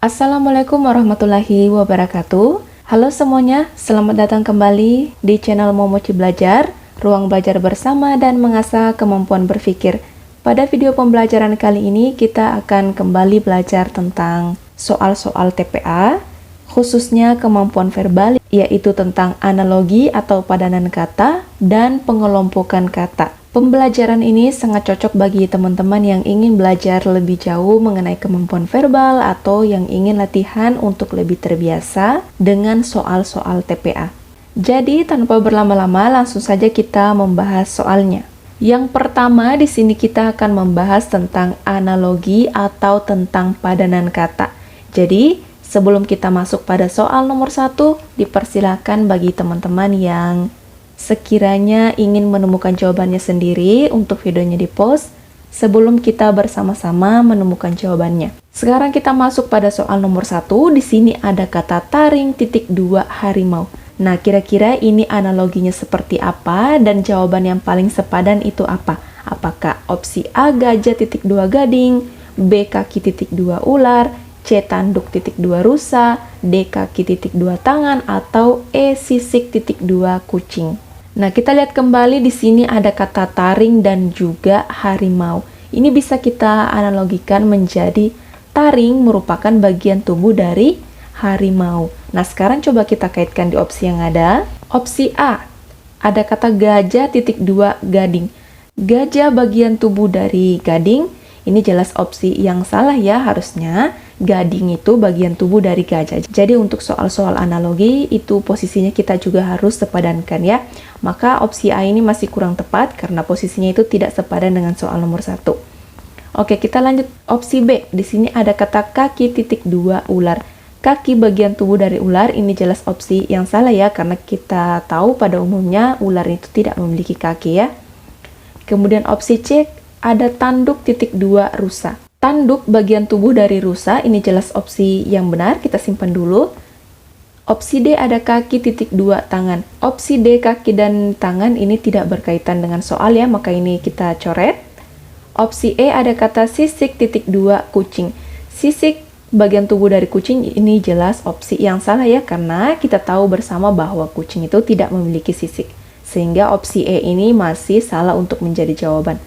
Assalamualaikum warahmatullahi wabarakatuh. Halo semuanya, selamat datang kembali di channel Momochi Belajar, ruang belajar bersama dan mengasah kemampuan berpikir. Pada video pembelajaran kali ini kita akan kembali belajar tentang soal-soal TPA, khususnya kemampuan verbal, yaitu tentang analogi atau padanan kata dan pengelompokan kata. Pembelajaran ini sangat cocok bagi teman-teman yang ingin belajar lebih jauh mengenai kemampuan verbal atau yang ingin latihan untuk lebih terbiasa dengan soal-soal TPA. Jadi, tanpa berlama-lama, langsung saja kita membahas soalnya. Yang pertama, di sini kita akan membahas tentang analogi atau tentang padanan kata. Jadi, sebelum kita masuk pada soal nomor 1, dipersilakan bagi teman-teman yang sekiranya ingin menemukan jawabannya sendiri untuk videonya di post sebelum kita bersama-sama menemukan jawabannya. Sekarang kita masuk pada soal nomor 1. Di sini ada kata taring .2 harimau. Nah, kira-kira ini analoginya seperti apa dan jawaban yang paling sepadan itu apa? Apakah opsi A gajah .2 gading, B kaki .2 ular, C tanduk .2 rusa, D kaki .2 tangan, atau E sisik .2 kucing. Nah, kita lihat kembali di sini ada kata taring dan juga harimau. Ini bisa kita analogikan menjadi taring merupakan bagian tubuh dari harimau. Nah, sekarang coba kita kaitkan di opsi yang ada. Opsi A, ada kata gajah .2 gading. Gajah bagian tubuh dari gading. Ini jelas opsi yang salah ya, harusnya gading itu bagian tubuh dari gajah. Jadi untuk soal-soal analogi itu posisinya kita juga harus sepadankan ya. Maka opsi A ini masih kurang tepat karena posisinya itu tidak sepadan dengan soal nomor 1. Oke, kita lanjut opsi B. Di sini ada kata kaki .2 ular. Kaki bagian tubuh dari ular, ini jelas opsi yang salah ya, karena kita tahu pada umumnya ular itu tidak memiliki kaki ya. Kemudian opsi C, ada tanduk .2 rusa. Tanduk bagian tubuh dari rusa, ini jelas opsi yang benar, kita simpan dulu. Opsi D, ada kaki .2 tangan. Opsi D, kaki dan tangan ini tidak berkaitan dengan soal ya, maka ini kita coret. Opsi E, ada kata sisik .2 kucing. Sisik bagian tubuh dari kucing, ini jelas opsi yang salah ya, karena kita tahu bersama bahwa kucing itu tidak memiliki sisik. Sehingga opsi E ini masih salah untuk menjadi jawaban.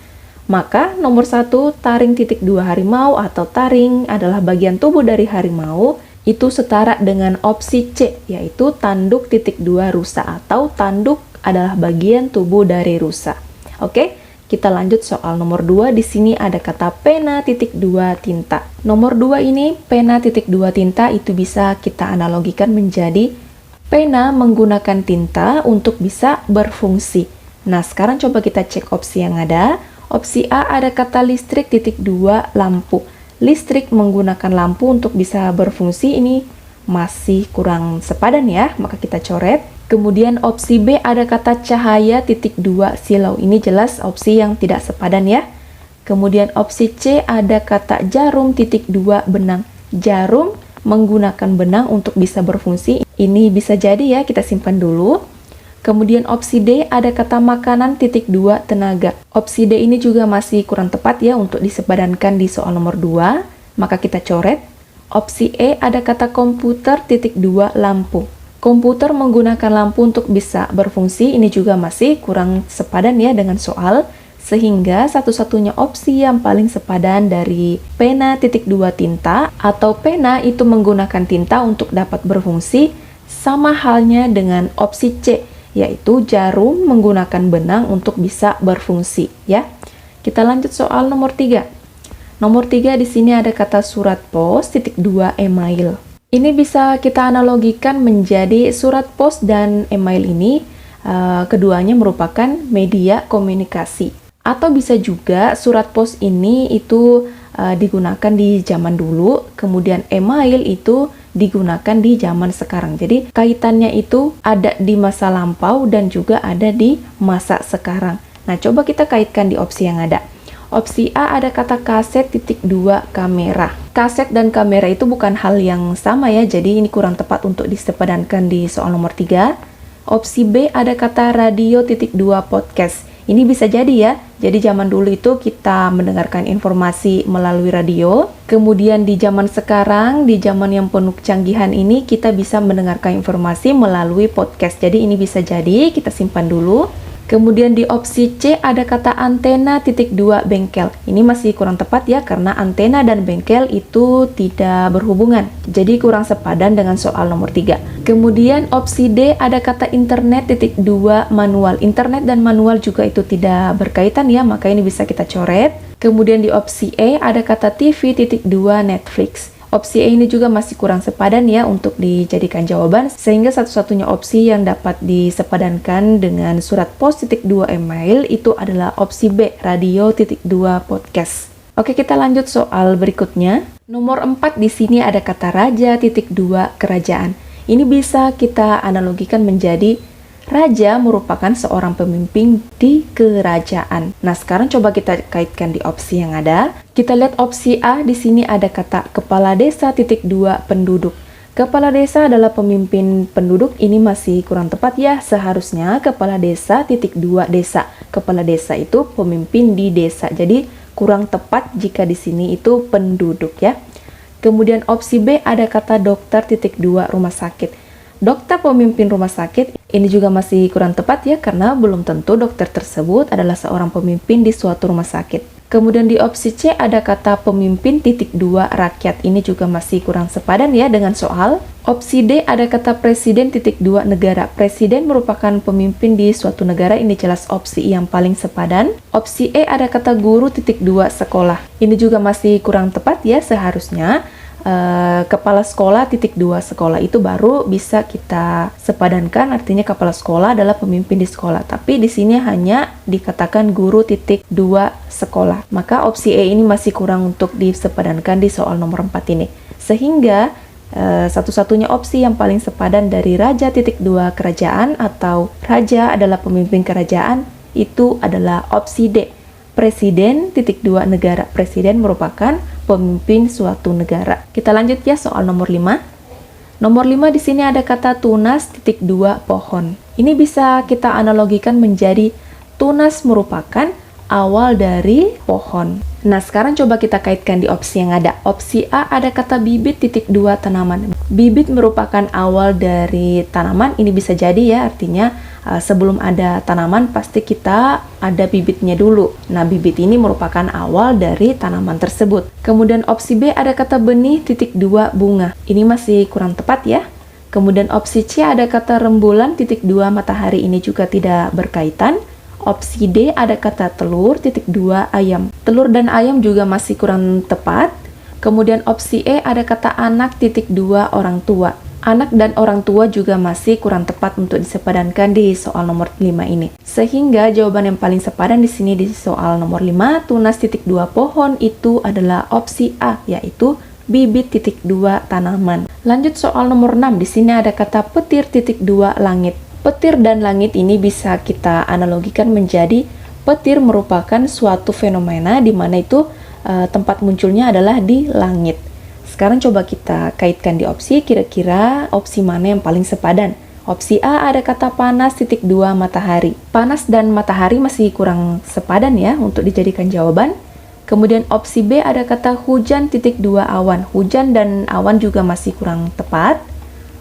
Maka nomor 1, taring .2 harimau atau taring adalah bagian tubuh dari harimau, itu setara dengan opsi C, yaitu tanduk .2 rusa atau tanduk adalah bagian tubuh dari rusa. Oke, kita lanjut soal nomor 2. Di sini ada kata pena .2 tinta. Nomor 2 ini, pena .2 tinta itu bisa kita analogikan menjadi pena menggunakan tinta untuk bisa berfungsi. Nah, sekarang coba kita cek opsi yang ada. Opsi A, ada kata listrik .2 lampu. Listrik menggunakan lampu untuk bisa berfungsi, ini masih kurang sepadan ya, maka kita coret. Kemudian opsi B, ada kata cahaya .2 silau. Ini jelas opsi yang tidak sepadan ya. Kemudian opsi C, ada kata jarum .2 benang. Jarum menggunakan benang untuk bisa berfungsi. Ini bisa jadi ya, kita simpan dulu. Kemudian opsi D, ada kata makanan .2 tenaga. Opsi D ini juga masih kurang tepat ya untuk disepadankan di soal nomor 2, maka kita coret. Opsi E, ada kata komputer .2 lampu. Komputer menggunakan lampu untuk bisa berfungsi, ini juga masih kurang sepadan ya dengan soal, sehingga satu-satunya opsi yang paling sepadan dari pena .2 tinta atau pena itu menggunakan tinta untuk dapat berfungsi, sama halnya dengan opsi C, yaitu jarum menggunakan benang untuk bisa berfungsi ya. Kita lanjut soal nomor 3. Nomor 3 di sini ada kata surat pos .2 email. Ini bisa kita analogikan menjadi surat pos dan email ini keduanya merupakan media komunikasi. Atau bisa juga surat pos ini itu digunakan di zaman dulu, kemudian email itu digunakan di zaman sekarang. Jadi kaitannya itu ada di masa lampau dan juga ada di masa sekarang. Nah, coba kita kaitkan di opsi yang ada. Opsi A, ada kata kaset .2 kamera. Kaset dan kamera itu bukan hal yang sama ya, jadi ini kurang tepat untuk disepadankan di soal nomor 3. Opsi B, ada kata radio .2 podcast. Ini bisa jadi ya, Jadi zaman dulu itu kita mendengarkan informasi melalui radio. Kemudian di zaman sekarang, di zaman yang penuh kecanggihan ini, kita bisa mendengarkan informasi melalui podcast. Jadi ini bisa jadi, kita simpan dulu. Kemudian di opsi C ada kata antena (2) bengkel. Ini masih kurang tepat ya, karena antena dan bengkel itu tidak berhubungan. Jadi kurang sepadan dengan soal nomor 3. Kemudian opsi D ada kata internet (2) manual. Internet dan manual juga itu tidak berkaitan ya, maka ini bisa kita coret. Kemudian di opsi E ada kata TV (2) Netflix. Opsi E ini juga masih kurang sepadan ya untuk dijadikan jawaban, sehingga satu-satunya opsi yang dapat disepadankan dengan surat pos (2) email itu adalah opsi B, radio (2) podcast. Oke, kita lanjut soal berikutnya. Nomor 4 di sini ada kata raja (2) kerajaan. Ini bisa kita analogikan menjadi raja merupakan seorang pemimpin di kerajaan. Nah, sekarang coba kita kaitkan di opsi yang ada. Kita lihat opsi A, di sini ada kata kepala desa (2) penduduk. Kepala desa adalah pemimpin penduduk, ini masih kurang tepat ya. Seharusnya kepala desa (2) desa. Kepala desa itu pemimpin di desa. Jadi kurang tepat jika di sini itu penduduk ya. Kemudian opsi B ada kata dokter (2) rumah sakit. Dokter pemimpin rumah sakit, ini juga masih kurang tepat ya, karena belum tentu dokter tersebut adalah seorang pemimpin di suatu rumah sakit. Kemudian di opsi C ada kata pemimpin (2) rakyat. Ini juga masih kurang sepadan ya dengan soal. Opsi D ada kata presiden (2) negara. Presiden merupakan pemimpin di suatu negara, ini jelas opsi yang paling sepadan. Opsi E ada kata guru (2) sekolah. Ini juga masih kurang tepat ya, seharusnya kepala sekolah (2) sekolah itu baru bisa kita sepadankan, artinya kepala sekolah adalah pemimpin di sekolah, tapi di sini hanya dikatakan guru (2) sekolah. Maka opsi E ini masih kurang untuk disepadankan di soal nomor 4 ini. Sehingga satu-satunya opsi yang paling sepadan dari raja (2) kerajaan atau raja adalah pemimpin kerajaan itu adalah opsi D, presiden (2) negara. Presiden merupakan pemimpin suatu negara. Kita lanjut ya soal nomor 5. Nomor 5 di sini ada kata tunas (2) pohon. Ini bisa kita analogikan menjadi tunas merupakan awal dari pohon. Nah, sekarang coba kita kaitkan di opsi yang ada. Opsi A ada kata bibit (2) tanaman. Bibit merupakan awal dari tanaman. Ini bisa jadi ya, artinya sebelum ada tanaman pasti kita ada bibitnya dulu. Nah, bibit ini merupakan awal dari tanaman tersebut. Kemudian opsi B ada kata benih (2) bunga. Ini masih kurang tepat ya. Kemudian opsi C ada kata rembulan (2) matahari. Ini juga tidak berkaitan. Opsi D ada kata telur (2) ayam. Telur dan ayam juga masih kurang tepat. Kemudian opsi E ada kata anak (2) orang tua. Anak dan orang tua juga masih kurang tepat untuk disepadankan di soal nomor 5 ini. Sehingga jawaban yang paling sepadan di sini di soal nomor 5, tunas (2) pohon itu adalah opsi A, yaitu bibit (2) tanaman. Lanjut soal nomor 6, di sini ada kata petir (2) langit. Petir dan langit ini bisa kita analogikan menjadi petir merupakan suatu fenomena di mana itu tempat munculnya adalah di langit. Sekarang coba kita kaitkan di opsi, kira-kira opsi mana yang paling sepadan. Opsi A ada kata panas (2) matahari. Panas dan matahari masih kurang sepadan ya untuk dijadikan jawaban. Kemudian opsi B ada kata hujan (2) awan. Hujan dan awan juga masih kurang tepat.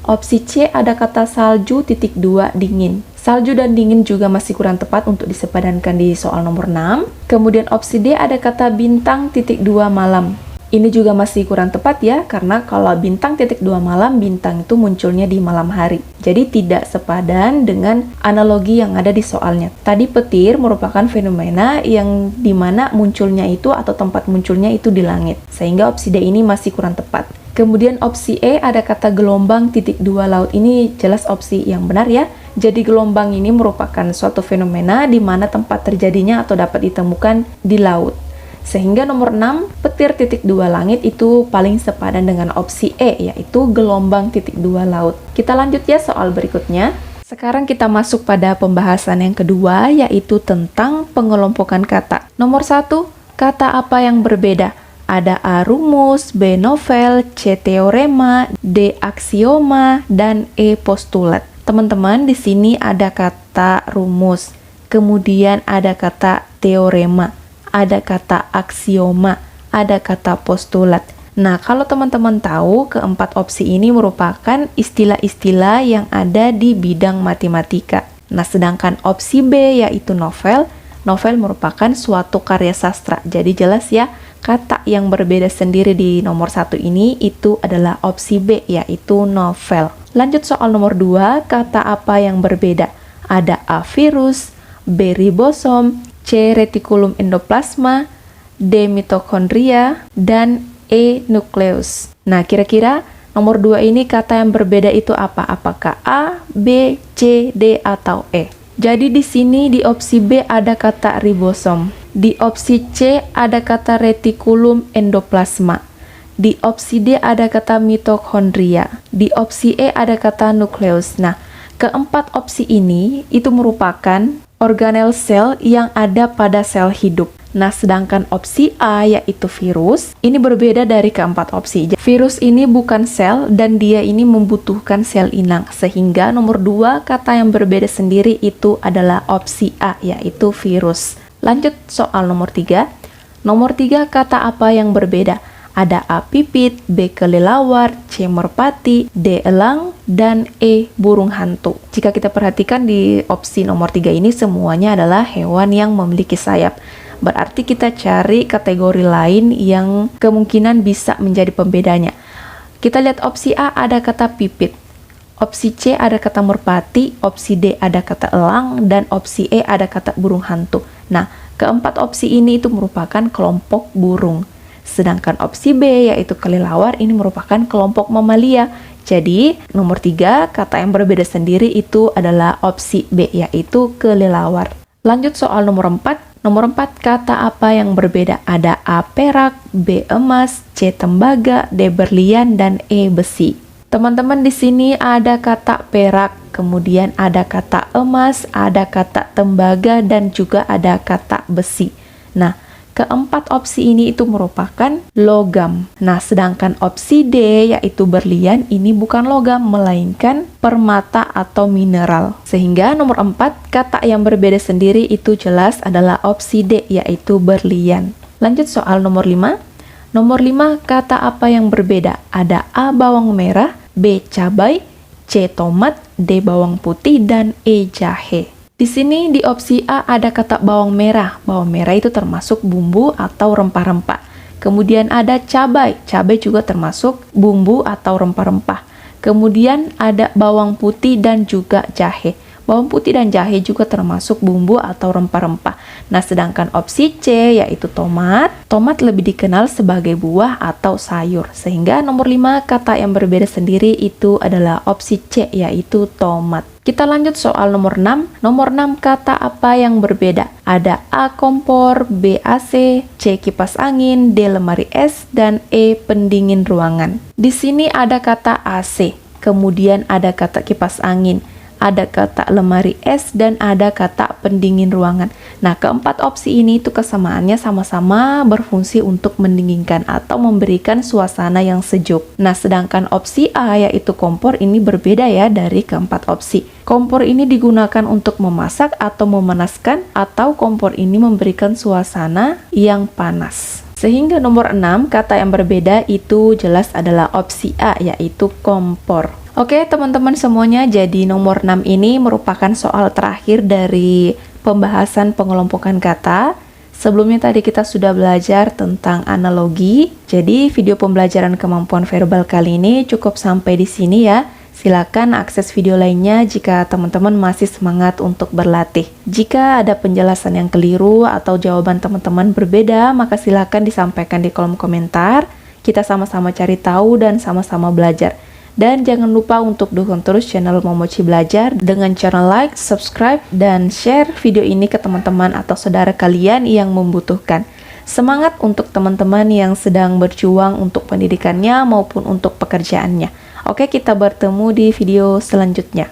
Opsi C ada kata salju (2) dingin. Salju dan dingin juga masih kurang tepat untuk disepadankan di soal nomor 6. Kemudian opsi D ada kata bintang (2) malam. Ini juga masih kurang tepat ya, karena kalau bintang (2) malam, bintang itu munculnya di malam hari. Jadi tidak sepadan dengan analogi yang ada di soalnya. Tadi petir merupakan fenomena yang dimana munculnya itu atau tempat munculnya itu di langit. Sehingga opsi D ini masih kurang tepat. Kemudian opsi E ada kata gelombang (2) laut. Ini jelas opsi yang benar ya. Jadi gelombang ini merupakan suatu fenomena di mana tempat terjadinya atau dapat ditemukan di laut. Sehingga nomor 6, petir (2) langit itu paling sepadan dengan opsi E, yaitu gelombang (2) laut. Kita lanjut ya soal berikutnya. Sekarang kita masuk pada pembahasan yang kedua, yaitu tentang pengelompokan kata. Nomor 1, kata apa yang berbeda? Ada A rumus, B novel, C teorema, D aksioma, dan E postulat. Teman-teman, di sini ada kata rumus. kemudian ada kata teorema, ada kata aksioma, ada kata postulat. Nah, kalau teman-teman tahu, keempat opsi ini merupakan istilah-istilah yang ada di bidang matematika. Nah, sedangkan opsi B yaitu novel, novel merupakan suatu karya sastra. Jadi jelas ya, kata yang berbeda sendiri di nomor 1 ini itu adalah opsi B yaitu novel. Lanjut soal nomor 2, kata apa yang berbeda? Ada A virus, B ribosom, C retikulum endoplasma, D mitokondria, dan E nukleus. Nah, kira-kira nomor 2 ini kata yang berbeda itu apa? Apakah A, B, C, D, atau E? Jadi di sini di opsi B ada kata ribosom. Di opsi C ada kata retikulum endoplasma. Di opsi D ada kata mitokondria. Di opsi E ada kata nukleus. Nah, keempat opsi ini itu merupakan organel sel yang ada pada sel hidup. Nah, sedangkan opsi A yaitu virus, ini berbeda dari keempat opsi. Virus ini bukan sel dan dia ini membutuhkan sel inang. Sehingga nomor 2 kata yang berbeda sendiri itu adalah opsi A yaitu virus. Lanjut soal nomor 3. Nomor 3 kata apa yang berbeda? Ada A pipit, B kelelawar, C merpati, D elang, dan E burung hantu. Jika kita perhatikan di opsi nomor 3 ini semuanya adalah hewan yang memiliki sayap. Berarti kita cari kategori lain yang kemungkinan bisa menjadi pembedanya. Kita lihat opsi A ada kata pipit, opsi C ada kata merpati, opsi D ada kata elang, dan opsi E ada kata burung hantu. Nah, keempat opsi ini itu merupakan kelompok burung. Sedangkan opsi B yaitu kelelawar ini merupakan kelompok mamalia. Jadi nomor 3 kata yang berbeda sendiri itu adalah opsi B yaitu kelelawar. Lanjut soal nomor 4. Nomor 4 kata apa yang berbeda? Ada A perak, B emas, C tembaga, D berlian, dan E besi. Teman-teman di sini ada kata perak, kemudian ada kata emas, ada kata tembaga, dan juga ada kata besi. Nah, keempat opsi ini itu merupakan logam. Nah, sedangkan opsi D yaitu berlian ini bukan logam, melainkan permata atau mineral. Sehingga nomor 4 kata yang berbeda sendiri itu jelas adalah opsi D yaitu berlian. Lanjut soal nomor 5. Nomor 5 kata apa yang berbeda? Ada A bawang merah, B cabai, C tomat, D bawang putih, dan E jahe. Di sini di opsi A ada kata bawang merah. Bawang merah itu termasuk bumbu atau rempah-rempah. Kemudian ada cabai. Cabai juga termasuk bumbu atau rempah-rempah. Kemudian ada bawang putih dan juga jahe. Bawang putih dan jahe juga termasuk bumbu atau rempah-rempah. Nah, sedangkan opsi C yaitu tomat. Tomat lebih dikenal sebagai buah atau sayur. Sehingga nomor 5 kata yang berbeda sendiri itu adalah opsi C yaitu tomat. Kita lanjut soal nomor 6. Nomor 6 kata apa yang berbeda? Ada A kompor, B AC, C kipas angin, D lemari es, dan E pendingin ruangan. Di sini ada kata AC, kemudian ada kata kipas angin, ada kata lemari es, dan ada kata pendingin ruangan. Nah, keempat opsi ini itu kesamaannya sama-sama berfungsi untuk mendinginkan atau memberikan suasana yang sejuk. Nah, sedangkan opsi A yaitu kompor ini berbeda ya dari keempat opsi. Kompor ini digunakan untuk memasak atau memanaskan, atau kompor ini memberikan suasana yang panas. Sehingga nomor 6 kata yang berbeda itu jelas adalah opsi A yaitu kompor. Oke teman-teman semuanya, jadi nomor 6 ini merupakan soal terakhir dari pembahasan pengelompokan kata. Sebelumnya tadi kita sudah belajar tentang analogi. Jadi video pembelajaran kemampuan verbal kali ini cukup sampai di sini ya. Silakan akses video lainnya jika teman-teman masih semangat untuk berlatih. Jika ada penjelasan yang keliru atau jawaban teman-teman berbeda, maka silakan disampaikan di kolom komentar. Kita sama-sama cari tahu dan sama-sama belajar. Dan jangan lupa untuk dukung terus channel Momochi Belajar dengan cara like, subscribe, dan share video ini ke teman-teman atau saudara kalian yang membutuhkan. Semangat untuk teman-teman yang sedang berjuang untuk pendidikannya maupun untuk pekerjaannya. Oke, kita bertemu di video selanjutnya.